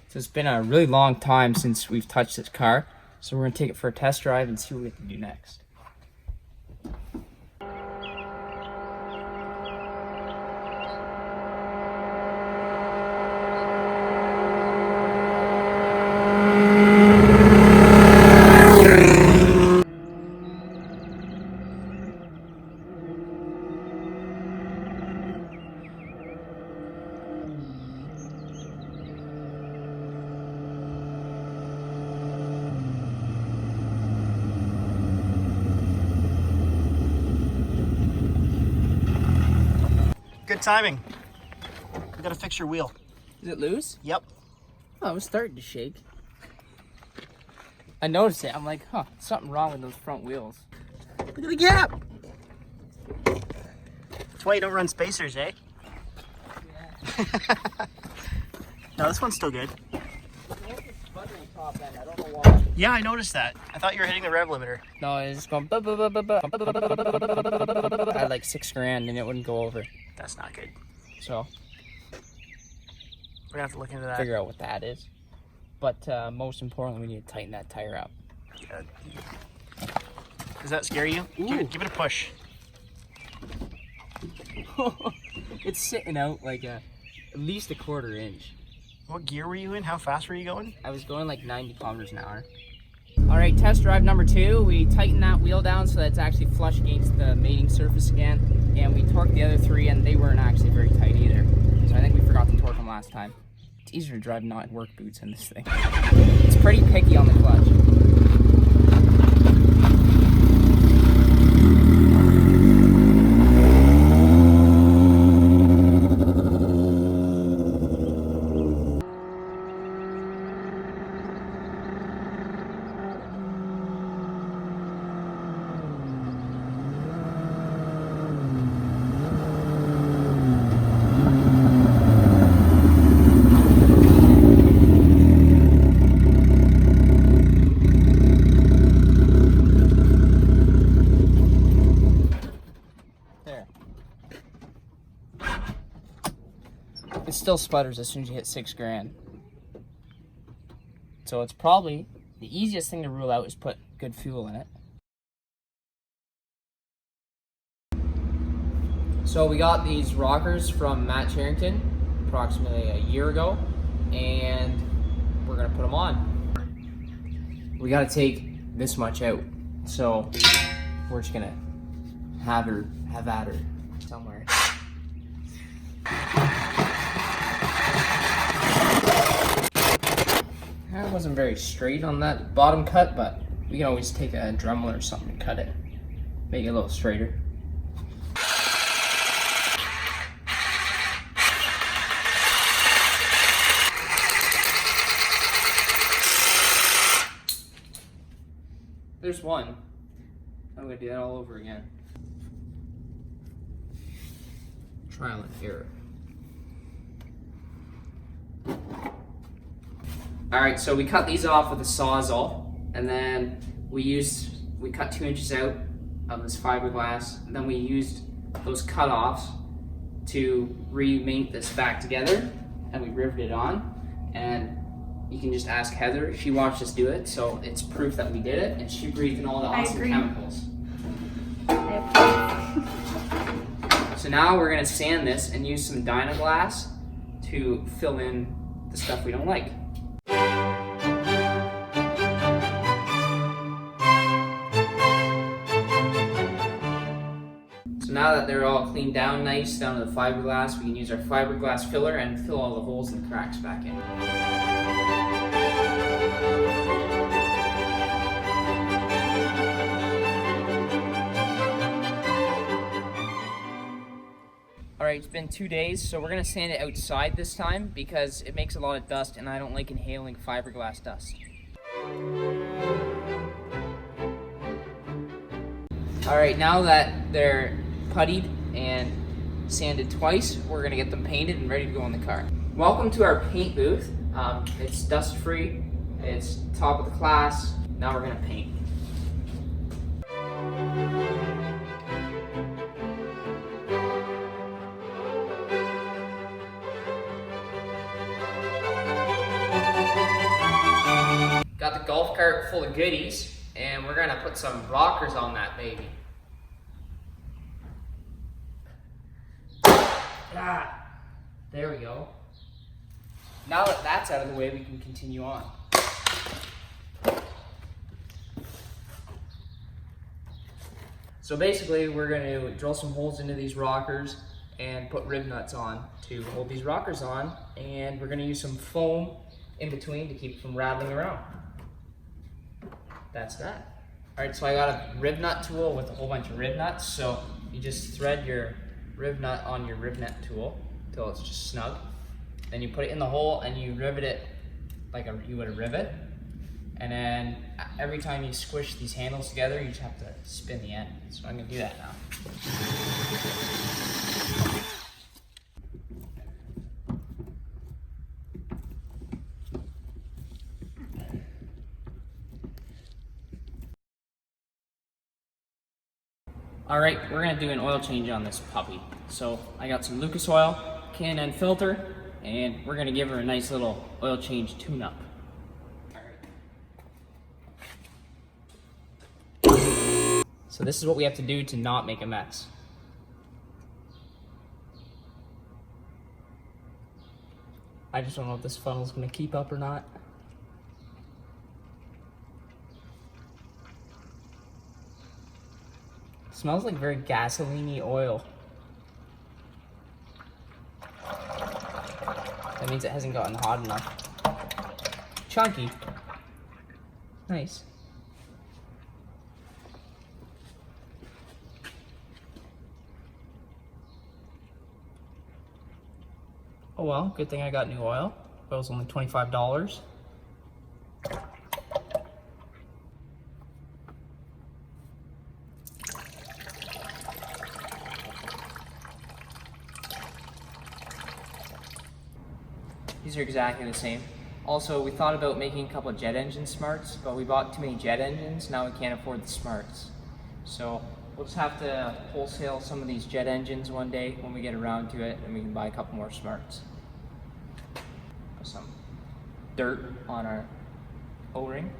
So it's been a really long time since we've touched this car, so we're going to take it for a test drive and see what we have to do next. Good timing. We gotta fix your wheel. Is it loose? Yep. Oh, it was starting to shake. I noticed it. I'm like, huh, something wrong with those front wheels. Look at the gap. That's why you don't run spacers, eh? Yeah. No, this one's still good. I don't know why. Yeah, I noticed that. I thought you were hitting the rev limiter. No, it's just going. I had like $6,000 and it wouldn't go over. That's not good. So we're gonna have to look into that. Figure out what that is. But most importantly, we need to tighten that tire up. Yeah. Does that scare you? Give it a push. It's sitting out like at least a 1/4 inch. What gear were you in? How fast were you going? I was going like 90 kilometers an hour. All right, test drive number 2. We tightened that wheel down so that it's actually flush against the mating surface again. And we torqued the other 3 and they weren't actually very tight either. So I think we forgot to torque them last time. It's easier to drive not work boots in this thing. It's pretty picky on the clutch. It still sputters as soon as you hit $6,000. So it's probably the easiest thing to rule out is put good fuel in it. So we got these rockers from Matt Charrington approximately a year ago, and we're gonna put them on. We gotta take this much out, so we're just gonna have at her somewhere. That wasn't very straight on that bottom cut, but we can always take a Dremel or something and cut it, make it a little straighter. There's one. I'm gonna do that all over again. Trial and error. All right, so we cut these off with a Sawzall, and then we cut 2 inches out of this fiberglass, and then we used those cut-offs to remate this back together, and we riveted it on. And you can just ask Heather, she watched us do it, so it's proof that we did it, and she breathed in all the awesome chemicals. So now we're gonna sand this and use some Dynaglass to fill in the stuff we don't like. So now that they're all cleaned down nice down to the fiberglass, we can use our fiberglass filler and fill all the holes and cracks back in. Alright, it's been 2 days, so we're gonna sand it outside this time because it makes a lot of dust and I don't like inhaling fiberglass dust. Alright, now that they're puttied and sanded twice, we're gonna get them painted and ready to go in the car. Welcome to our paint booth. It's dust free, it's top of the class. Now we're gonna paint. cart full of goodies, and we're gonna put some rockers on that baby. Ah, there we go. Now that that's out of the way, we can continue on. So basically, we're going to drill some holes into these rockers and put rib nuts on to hold these rockers on, and we're going to use some foam in between to keep from rattling around. That's that. Alright, so I got a rib nut tool with a whole bunch of rib nuts, so you just thread your rib nut on your rib nut tool until it's just snug. Then you put it in the hole and you rivet it like you would a rivet. And then every time you squish these handles together, you just have to spin the end. So I'm gonna do that now. All right, we're gonna do an oil change on this puppy. So I got some Lucas oil, K&N filter, and we're gonna give her a nice little oil change tune-up. So this is what we have to do to not make a mess. I just don't know if this funnel's gonna keep up or not. It smells like very gasoline-y oil. That means it hasn't gotten hot enough. Chunky. Nice. Oh well, good thing I got new oil. Oil's only $25. These are exactly the same. Also, we thought about making a couple of jet engine smarts, but we bought too many jet engines, now we can't afford the smarts. So we'll just have to wholesale some of these jet engines one day when we get around to it, and we can buy a couple more smarts. Put some dirt on our O-ring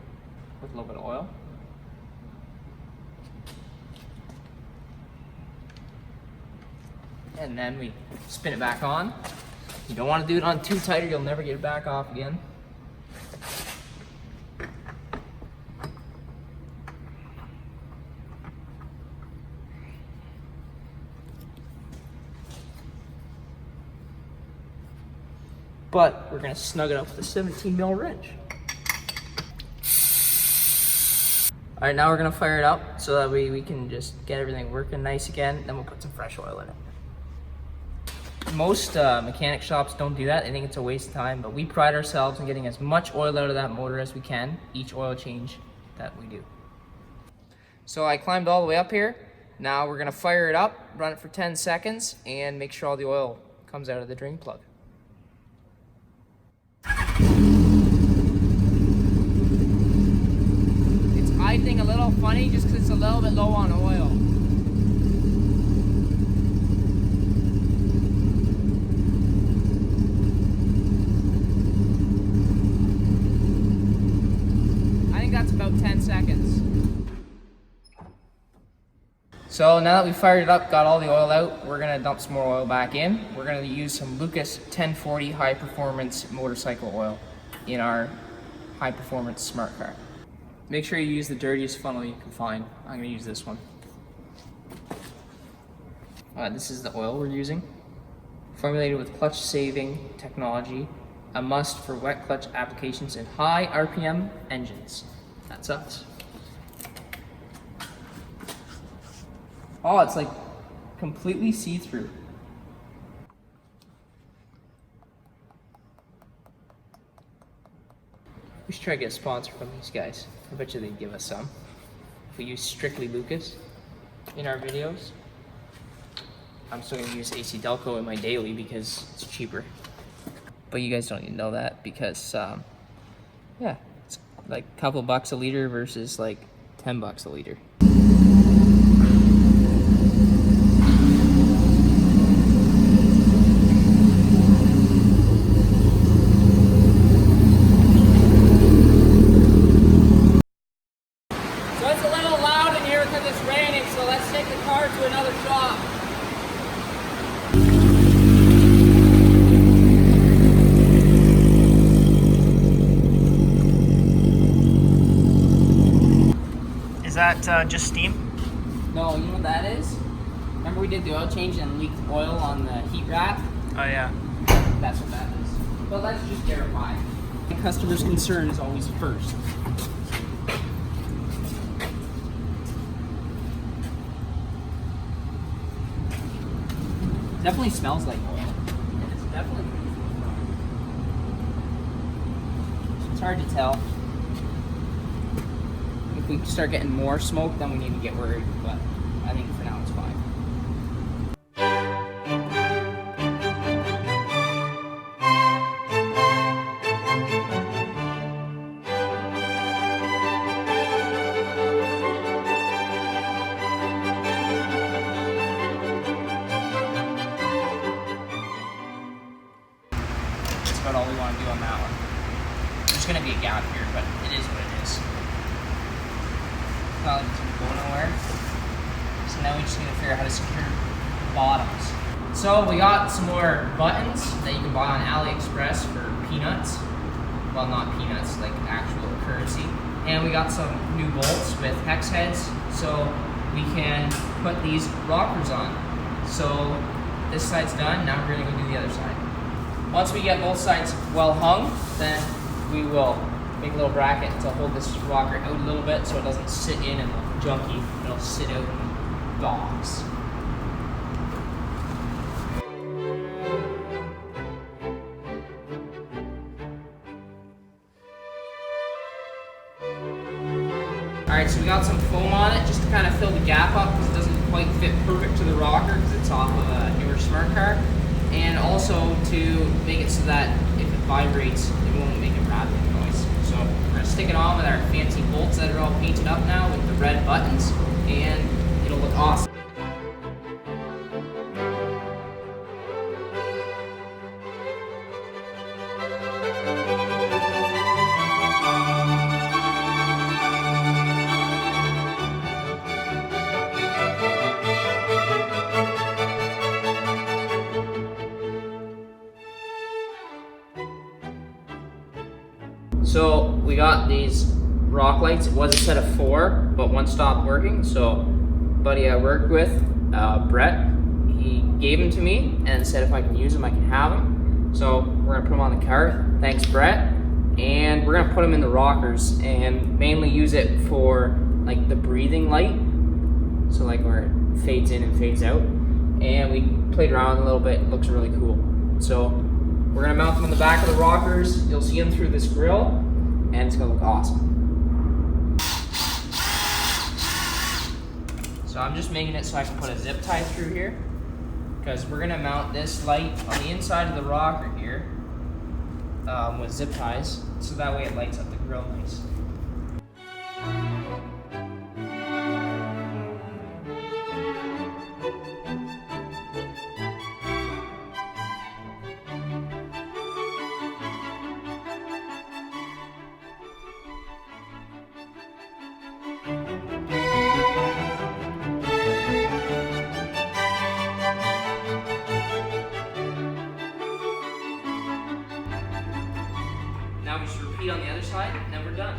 with a little bit of oil. And then we spin it back on. You don't want to do it on too tight or you'll never get it back off again. But we're going to snug it up with a 17mm wrench. Alright, now we're going to fire it up so that we can just get everything working nice again. Then we'll put some fresh oil in it. Most mechanic shops don't do that. They think it's a waste of time, but we pride ourselves in getting as much oil out of that motor as we can, each oil change that we do. So I climbed all the way up here. Now we're gonna fire it up, run it for 10 seconds, and make sure all the oil comes out of the drain plug. It's idling a little funny just because it's a little bit low on oil. That's about 10 seconds. So now that we fired it up, got all the oil out, we're gonna dump some more oil back in. We're gonna use some Lucas 1040 high performance motorcycle oil in our high performance smart car. Make sure you use the dirtiest funnel you can find. I'm gonna use this one. This is the oil we're using. Formulated with clutch saving technology, a must for wet clutch applications in high RPM engines. That's us. Oh, it's like completely see-through. We should try to get a sponsor from these guys. I bet you they'd give us some. If we use strictly Lucas in our videos. I'm still gonna use AC Delco in my daily because it's cheaper. But you guys don't even know that because, yeah. Like a couple bucks a liter versus like $10 a liter. that just steam? No, you know what that is? Remember we did the oil change and leaked oil on the heat wrap? Oh yeah. That's what that is. But let's just verify. The customer's concern is always first. Definitely smells like oil. It's definitely. It's hard to tell. If we start getting more smoke, then we need to get worried. But I think for now it's fine. That's about all we want to do on that one. There's going to be a gap here, but it is what it is. Probably doesn't go nowhere. So now we just need to figure out how to secure the bottoms. So we got some more buttons that you can buy on AliExpress for peanuts. Well, not peanuts, like actual currency. And we got some new bolts with hex heads, so we can put these rockers on. So this side's done, now we're gonna go do the other side. Once we get both sides well hung, then we will make a little bracket to hold this rocker out a little bit so it doesn't sit in and look junky. It'll sit out in the box. Alright, so we got some foam on it just to kind of fill the gap up because it doesn't quite fit perfect to the rocker because it's off of a newer smart car. And also to make it so that if it vibrates, it won't make a rattling noise. So we're going to stick it on with our fancy bolts that are all painted up now with the red buttons, and it'll look awesome. So we got these rock lights. It was a set of 4, but one stopped working. So buddy I worked with, Brett, he gave them to me and said if I can use them, I can have them. So we're gonna put them on the car. Thanks, Brett. And we're gonna put them in the rockers and mainly use it for like the breathing light. So like where it fades in and fades out. And we played around a little bit. It looks really cool. So we're gonna mount them on the back of the rockers. You'll see them through this grill, and it's gonna look awesome. So I'm just making it so I can put a zip tie through here, because we're gonna mount this light on the inside of the rocker here with zip ties, so that way it lights up the grill nice. Now we just repeat on the other side, and then we're done.